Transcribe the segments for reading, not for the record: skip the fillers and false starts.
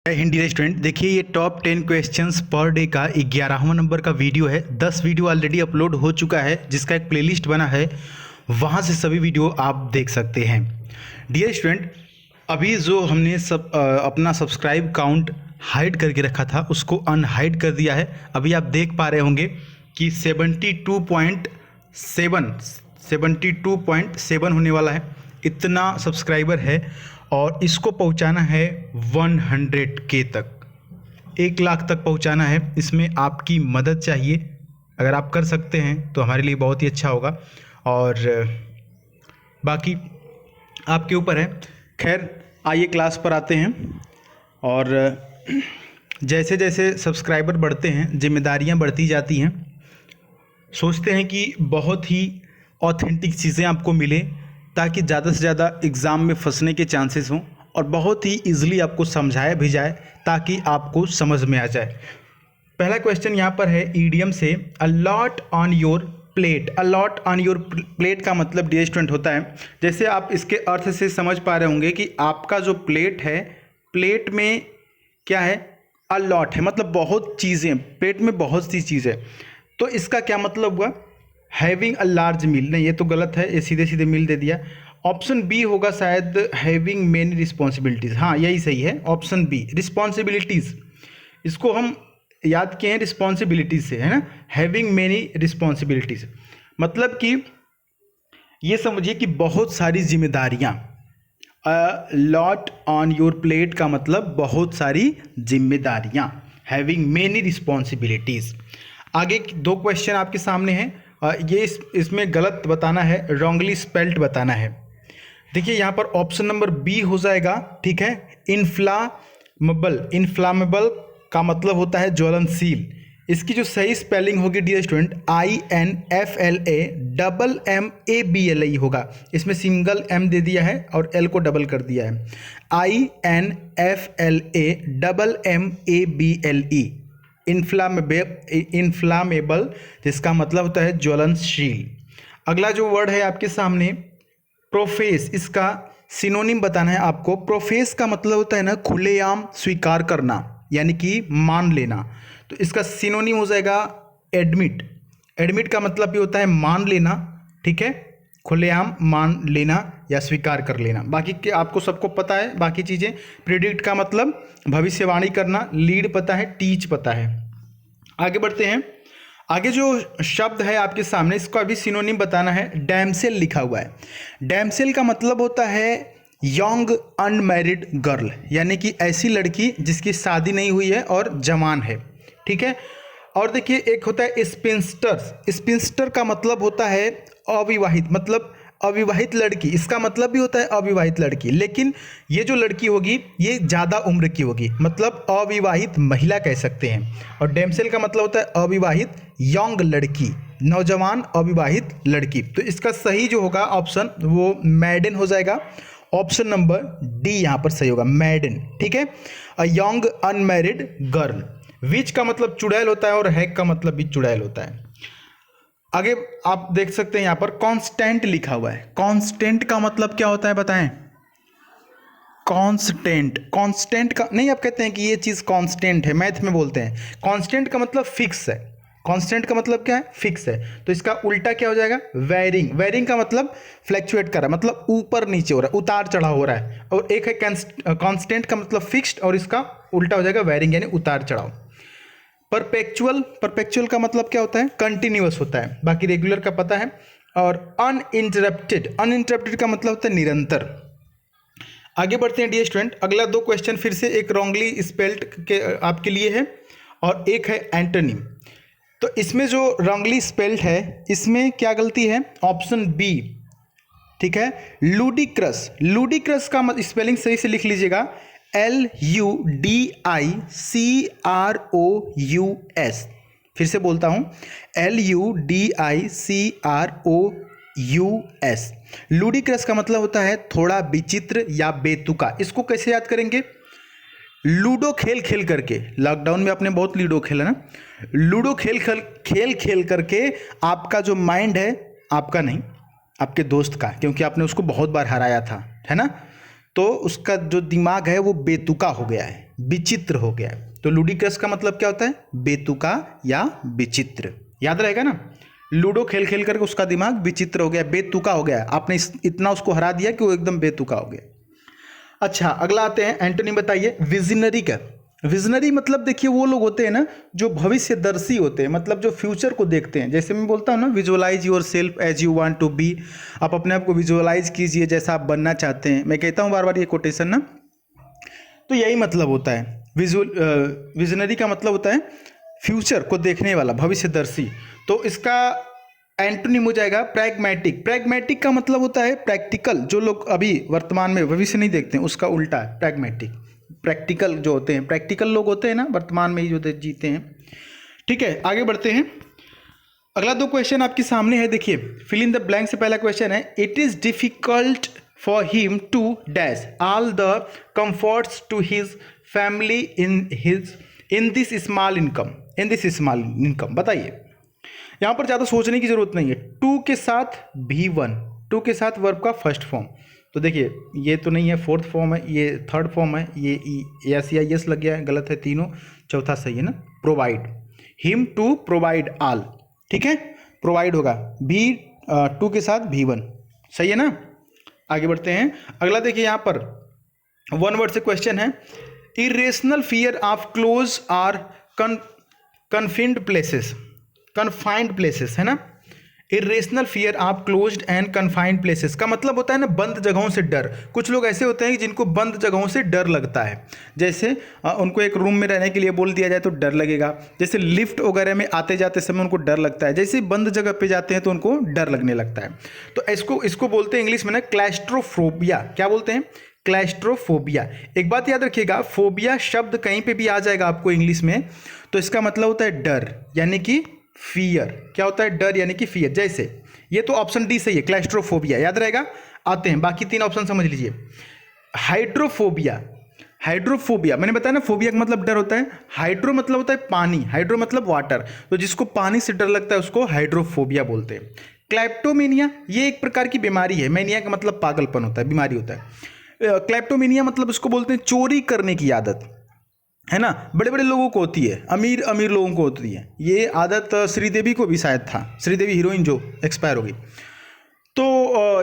Hindi student देखिए, ये top 10 questions per day का 11वां नंबर का वीडियो है। 10 वीडियो ऑलरेडी अपलोड हो चुका है, जिसका एक प्लेलिस्ट बना है, वहाँ से सभी वीडियो आप देख सकते हैं। डियर स्टूडेंट, अभी जो हमने अपना सब्सक्राइब काउंट हाइड करके रखा था, उसको अनहाइड कर दिया है। अभी आप देख पा रहे होंगे कि 72.7 होने वाला है, इतना सब्सक्राइबर है और इसको पहुंचाना है 100K तक, 1 लाख तक पहुंचाना है। इसमें आपकी मदद चाहिए। अगर आप कर सकते हैं तो हमारे लिए बहुत ही अच्छा होगा और बाकी आपके ऊपर है। खैर, आइए क्लास पर आते हैं। और जैसे जैसे सब्सक्राइबर बढ़ते हैं, जिम्मेदारियां बढ़ती जाती हैं। सोचते हैं कि बहुत ही ऑथेंटिक चीज़ें आपको मिले, ताकि ज़्यादा से ज़्यादा एग्ज़ाम में फंसने के चांसेस हों और बहुत ही ईजिली आपको समझाया भी जाए, ताकि आपको समझ में आ जाए। पहला क्वेश्चन यहाँ पर है ईडियम से, a lot on your plate. A lot on your plate का मतलब डियर स्टूडेंट होता है, जैसे आप इसके अर्थ से समझ पा रहे होंगे कि आपका जो प्लेट है, प्लेट में क्या है, अ लॉट है, मतलब बहुत चीज़ें, प्लेट में बहुत सी चीज़ें। तो इसका क्या मतलब हुआ, हैविंग अ लार्ज मील। नहीं, ये तो गलत है, ये सीधे सीधे मील दे दिया। ऑप्शन बी होगा शायद, हैविंग मेनी रिस्पॉन्सिबिलिटीज़। हाँ, यही सही है, ऑप्शन बी, रिस्पॉन्सिबिलिटीज़। इसको हम याद किए हैं रिस्पॉन्सिबिलिटीज से, है ना। हैविंग मेनी रिस्पॉन्सिबिलिटीज़ मतलब कि ये समझिए कि बहुत सारी जिम्मेदारियाँ। A lot on your plate का मतलब बहुत सारी जिम्मेदारियाँ, हैविंग मेनी रिस्पॉन्सिबिलिटीज़। आगे 2 क्वेश्चन आपके सामने हैं। इसमें गलत बताना है, रॉन्गली स्पेल्ड बताना है। देखिए यहाँ पर ऑप्शन नंबर बी हो जाएगा, ठीक है। इन्फ्लामेबल। इन्फ्लामेबल का मतलब होता है ज्वलनशील। इसकी जो सही स्पेलिंग होगी डियर स्टूडेंट, INFLAMMABLE होगा। इसमें सिंगल M दे दिया है और L को डबल कर दिया है। INFLAMMABLE, इन्फ्लामेबल, जिसका मतलब होता है ज्वलनशील। अगला जो वर्ड है आपके सामने, प्रोफेस। इसका सिनोनिम बताना है आपको। प्रोफेस का मतलब होता है ना, खुलेआम स्वीकार करना, यानी कि मान लेना। तो इसका सिनोनिम हो जाएगा एडमिट। एडमिट का मतलब भी होता है मान लेना, ठीक है, खुलेआम मान लेना या स्वीकार कर लेना। बाकी के आपको सबको पता है बाकी चीज़ें। प्रिडिक्ट का मतलब भविष्यवाणी करना, लीड पता है, टीच पता है। आगे बढ़ते हैं। आगे जो शब्द है आपके सामने, इसको अभी सिनोनिम बताना है। डैमसेल लिखा हुआ है। डैमसेल का मतलब होता है यंग अनमैरिड गर्ल, यानी कि ऐसी लड़की जिसकी शादी नहीं हुई है और जवान है, ठीक है। और देखिए, एक होता है स्पिंस्टर। स्पिंस्टर का मतलब होता है अविवाहित, मतलब अविवाहित लड़की। इसका मतलब भी होता है अविवाहित लड़की, लेकिन ये जो लड़की होगी ये ज़्यादा उम्र की होगी, मतलब अविवाहित महिला कह सकते हैं। और डैमसेल का मतलब होता है अविवाहित यंग लड़की, नौजवान अविवाहित लड़की। तो इसका सही जो होगा ऑप्शन, वो मैडन हो जाएगा। ऑप्शन नंबर डी यहाँ पर सही होगा, मैडन, ठीक है। A young unmarried girl. Witch का मतलब चुड़ैल होता है और हैक का मतलब भी चुड़ैल होता है। आगे आप देख सकते हैं यहाँ पर कांस्टेंट लिखा हुआ है। कांस्टेंट का मतलब क्या होता है बताएं। कांस्टेंट, कांस्टेंट का नहीं, आप कहते हैं कि ये चीज़ कांस्टेंट है, मैथ में बोलते हैं। कांस्टेंट का मतलब फिक्स है। कांस्टेंट का मतलब क्या है, फिक्स है। तो इसका उल्टा क्या हो जाएगा, वेरिंग। वेरिंग का मतलब फ्लैक्चुएट कर रहा है, मतलब ऊपर नीचे हो रहा है, उतार चढ़ाव हो रहा है। और एक है कांस्टेंट का मतलब फिक्स्ड, और इसका उल्टा हो जाएगा वेरिंग, यानी उतार चढ़ाव। परपेचुअल, परपेचुअल का मतलब क्या होता है, कंटिन्यूअस होता है। बाकी रेगुलर का पता है। और अनइंटरप्टेड, अनइंटरप्टेड का मतलब होता है निरंतर। आगे बढ़ते हैं डियर स्टूडेंट। अगला 2 क्वेश्चन फिर से एक रॉन्गली स्पेल्ड के आपके लिए है और एक है एंटोनिम। तो इसमें जो रॉन्गली स्पेल्ड है, इसमें क्या गलती है, ऑप्शन बी, ठीक है, लूडिक्रस। लूडिक्रस का स्पेलिंग सही से लिख लीजिएगा, LUDICROUS। फिर से बोलता हूं, LUDICROUS। लूडिक्रस का मतलब होता है थोड़ा विचित्र या बेतुका। इसको कैसे याद करेंगे, लूडो खेल खेल करके। लॉकडाउन में आपने बहुत लूडो खेला ना। लूडो खेल खेल करके आपका जो माइंड है, आपका नहीं, आपके दोस्त का, क्योंकि आपने उसको बहुत बार हराया था, है ना। तो उसका जो दिमाग है वो बेतुका हो गया है, विचित्र हो गया है। तो लुडिक्रस का मतलब क्या होता है? बेतुका या विचित्र। याद रहेगा ना, लूडो खेल खेल करके उसका दिमाग विचित्र हो गया, बेतुका हो गया, आपने इतना उसको हरा दिया कि वो एकदम बेतुका हो गया। अच्छा, अगला आते हैं, एंटोनी बताइए विजनरी का। विजनरी मतलब देखिए वो लोग होते हैं ना जो भविष्यदर्शी होते हैं, मतलब जो फ्यूचर को देखते हैं। जैसे मैं बोलता हूँ ना, visualize yourself as you want to be, आप अपने आप को विजुअलाइज कीजिए जैसा आप बनना चाहते हैं। मैं कहता हूँ बार बार ये कोटेशन ना, तो यही मतलब होता है विजनरी का मतलब होता है फ्यूचर को देखने वाला, भविष्यदर्शी। तो इसका एंटोनिम हो जाएगा प्रैग्मेटिक। प्रैग्मेटिक का मतलब होता है प्रैक्टिकल, जो लोग अभी वर्तमान में भविष्य नहीं देखते हैं उसका उल्टा है प्रैग्मेटिक। प्रैक्टिकल जो होते हैं, प्रैक्टिकल लोग होते हैं ना, वर्तमान में ही जो जीते हैं। ठीक है, आगे बढ़ते हैं। अगला 2 क्वेश्चन आपके सामने है, देखिए फिल इन द ब्लैंक से पहला क्वेश्चन है, it is difficult for him to dash all the comforts to his family in this small income. बताइए, यहाँ पर ज़्यादा सोचने की जरूरत नहीं है। टू के साथ V1, टू के साथ वर्ब का फर्स्ट फॉर्म। तो देखिए ये तो नहीं है, फोर्थ फॉर्म है, ये थर्ड फॉर्म है, ये यस या यस लग गया है, गलत है तीनों, चौथा सही है ना, provide. Him to provide all, ठीक है, प्रोवाइड होगा टू के साथ V1, सही है ना। आगे बढ़ते हैं। अगला देखिए यहाँ पर 1 वर्ड से क्वेश्चन है, irrational fear of close or confined places है ना। Irrational fear of closed and confined places का मतलब होता है ना बंद जगहों से डर। कुछ लोग ऐसे होते हैं कि जिनको बंद जगहों से डर लगता है, जैसे उनको एक रूम में रहने के लिए बोल दिया जाए तो डर लगेगा, जैसे लिफ्ट वगैरह में आते जाते समय उनको डर लगता है, जैसे बंद जगह पे जाते हैं तो उनको डर लगने लगता है। तो इसको बोलते हैं इंग्लिश में ना क्लैस्ट्रोफोबिया। क्या बोलते हैं? क्लैस्ट्रोफोबिया। एक बात याद रखिएगा, फोबिया शब्द कहीं पे भी आ जाएगा आपको इंग्लिश में तो इसका मतलब होता है डर, यानी कि फियर। क्या होता है? डर यानी कि फियर। जैसे ये तो ऑप्शन डी सही है, क्लैस्ट्रोफोबिया, याद रहेगा। आते हैं बाकी 3 ऑप्शन समझ लीजिए। हाइड्रोफोबिया मैंने बताया ना, फोबिया का मतलब डर होता है। हाइड्रो मतलब होता है पानी, हाइड्रो मतलब वाटर, तो जिसको पानी से डर लगता है उसको हाइड्रोफोबिया बोलते हैं। क्लैप्टोमेनिया ये एक प्रकार की बीमारी है, मैनिया का मतलब पागलपन होता है, बीमारी होता है। क्लैप्टोमेनिया मतलब उसको बोलते हैं चोरी करने की आदत, है ना। बड़े बड़े लोगों को होती है, अमीर लोगों को होती है ये आदत। श्रीदेवी को भी शायद था, श्रीदेवी हीरोइन जो एक्सपायर हो गई। तो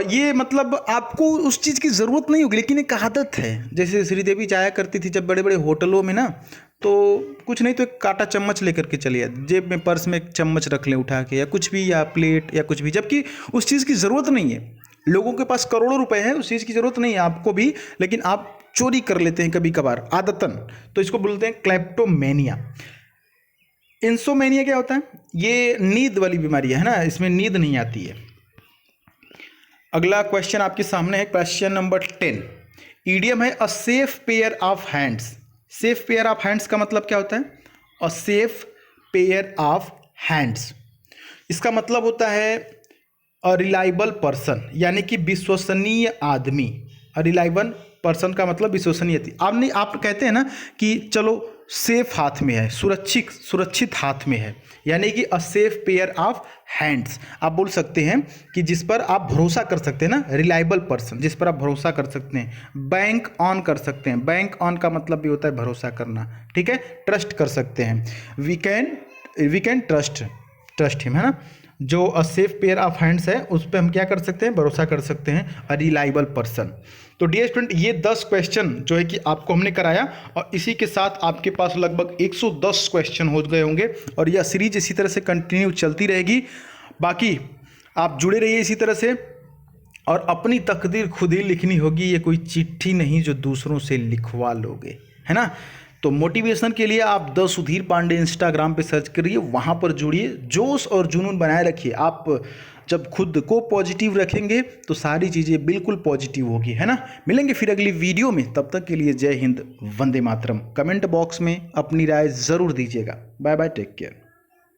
ये मतलब आपको उस चीज़ की ज़रूरत नहीं होगी, लेकिन एक आदत है। जैसे श्रीदेवी जाया करती थी जब बड़े बड़े होटलों में ना, तो कुछ नहीं तो एक कांटा चम्मच लेकर के चलिए, जेब में पर्स में एक चम्मच रख लें उठा के, या कुछ भी, या प्लेट या कुछ भी, जबकि उस चीज़ की ज़रूरत नहीं है। लोगों के पास करोड़ों रुपए हैं, उस चीज़ की ज़रूरत नहीं है आपको भी, लेकिन आप चोरी कर लेते हैं कभी कभार आदतन, तो इसको बोलते हैं क्लैप्टोमेनिया। इंसोमेनिया क्या होता है? ये नींद वाली बीमारी है ना, इसमें नींद नहीं आती है। अगला क्वेश्चन आपके सामने है, क्वेश्चन नंबर 10। ईडियम है a safe pair of hands. Safe pair of hands का मतलब क्या होता है? A safe pair of hands, इसका मतलब होता है अ रिलायबल पर्सन, यानी कि विश्वसनीय आदमी। अ रिलायबल पर्सन का मतलब विश्वसनीय। आप कहते हैं ना कि चलो सेफ हाथ में है, सुरक्षित हाथ में है, यानी कि a safe pair of hands. आप बोल सकते हैं कि जिस पर आप भरोसा कर सकते हैं ना, रिलायबल पर्सन, जिस पर आप भरोसा कर सकते हैं। बैंक ऑन कर सकते हैं, बैंक ऑन का मतलब भी होता है भरोसा करना, ठीक है। ट्रस्ट कर सकते हैं, वी कैन ट्रस्ट हिम, है ना। जो a safe pair of hands है उस पर हम क्या कर सकते हैं? भरोसा कर सकते हैं, अ रिलायबल पर्सन। तो डियर स्टूडेंट, ये 10 क्वेश्चन जो है कि आपको हमने कराया, और इसी के साथ आपके पास लगभग 110 क्वेश्चन हो गए होंगे, और यह सीरीज इसी तरह से कंटिन्यू चलती रहेगी। बाकी आप जुड़े रहिए इसी तरह से, और अपनी तकदीर खुद ही लिखनी होगी, ये कोई चिट्ठी नहीं जो दूसरों से लिखवा लोगे, है ना। तो मोटिवेशन के लिए आप द सुधीर पांडे इंस्टाग्राम पे सर्च करिए, वहाँ पर जुड़िए, जोश और जुनून बनाए रखिए। आप जब खुद को पॉजिटिव रखेंगे तो सारी चीज़ें बिल्कुल पॉजिटिव होगी, है ना। मिलेंगे फिर अगली वीडियो में, तब तक के लिए जय हिंद, वंदे मातरम। कमेंट बॉक्स में अपनी राय ज़रूर दीजिएगा। Bye bye, take care.